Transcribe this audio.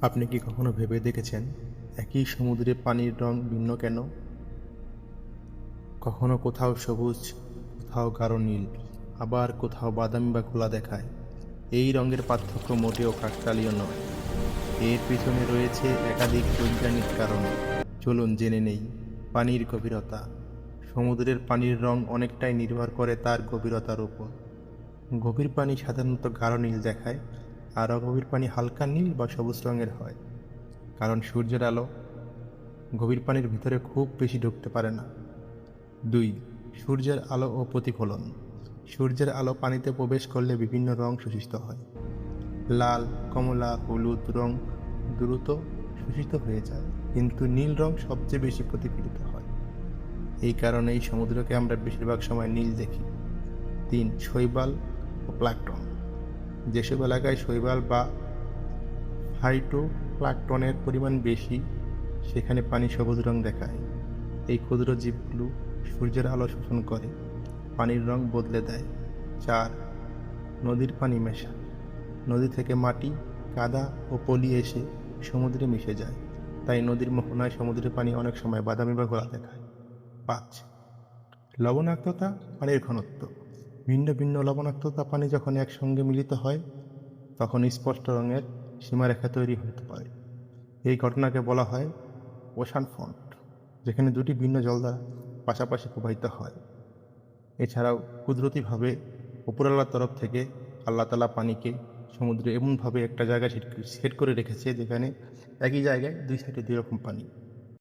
আপনি কি কখনো ভেবে দেখেছেন একই সমুদ্রে পানির রং ভিন্ন কেন? কখনো কোথাও সবুজ, কোথাও গাঢ় নীল, আবার কোথাও বাদামি বা ঘোলা দেখায়। এই রঙের পার্থক্য মোটেও কাকতালীয় নয়। এর পিছনে রয়েছে একাধিক বৈজ্ঞানিক কারণ। চলুন জেনে নেই। পানির গভীরতা। সমুদ্রের পানির রং অনেকটাই নির্ভর করে তার গভীরতার উপর। গভীর পানি সাধারণত গাঢ় নীল দেখায়, আর অগভীর পানি হালকা নীল বা সবুজ রঙের হয়। কারণ সূর্যের আলো গভীর পানির ভিতরে খুব বেশি ঢুকতে পারে না। ২. সূর্যের আলো ও প্রতিফলন। সূর্যের আলো পানিতে প্রবেশ করলে বিভিন্ন রং সূচিত হয়। লাল, কমলা, হলুদ রং দ্রুত শোষিত হয়ে যায়, কিন্তু নীল রং সবচেয়ে বেশি প্রতিফলিত হয়। এই কারণেই সমুদ্রকে আমরা বেশিরভাগ সময় নীল দেখি। ৩. শৈবাল ও প্লাঙ্কটন। যেসব এলাকায় শৈবাল বা ফাইটোপ্লাঙ্কটনের পরিমাণ বেশি, সেখানে পানি সবুজ রং দেখায়। এই ক্ষুদ্র জীবগুলো সূর্যের আলো শোষণ করে পানির রং বদলে দেয়। ৪. নদীর পানি মেশা। নদী থেকে মাটি, কাদা ও পলি এসে সমুদ্রে মিশে যায়, তাই নদীর মোহনায় সমুদ্রের পানি অনেক সময় বাদামি বা ঘোলা দেখায়। ৫. লবণাক্ততা, পানির ঘনত্ব। ভিন্ন ভিন্ন লবণাক্ততা পানি যখন একসঙ্গে মিলিত হয়, তখন স্পষ্ট রঙের সীমারেখা তৈরি হতে পারে। এই ঘটনাকে বলা হয় ওশান ফ্রন্ট, যেখানে দুটি ভিন্ন জলধারা পাশাপাশি প্রবাহিত হয়। এছাড়াও কুদরতিভাবে উপরওয়ালার তরফ থেকে আল্লাহ তাআলা পানিকে সমুদ্রে এমনভাবে একটা জায়গায় সেট করে রেখেছে, যেখানে একই জায়গায় দুই সাইডে দুই রকম পানি।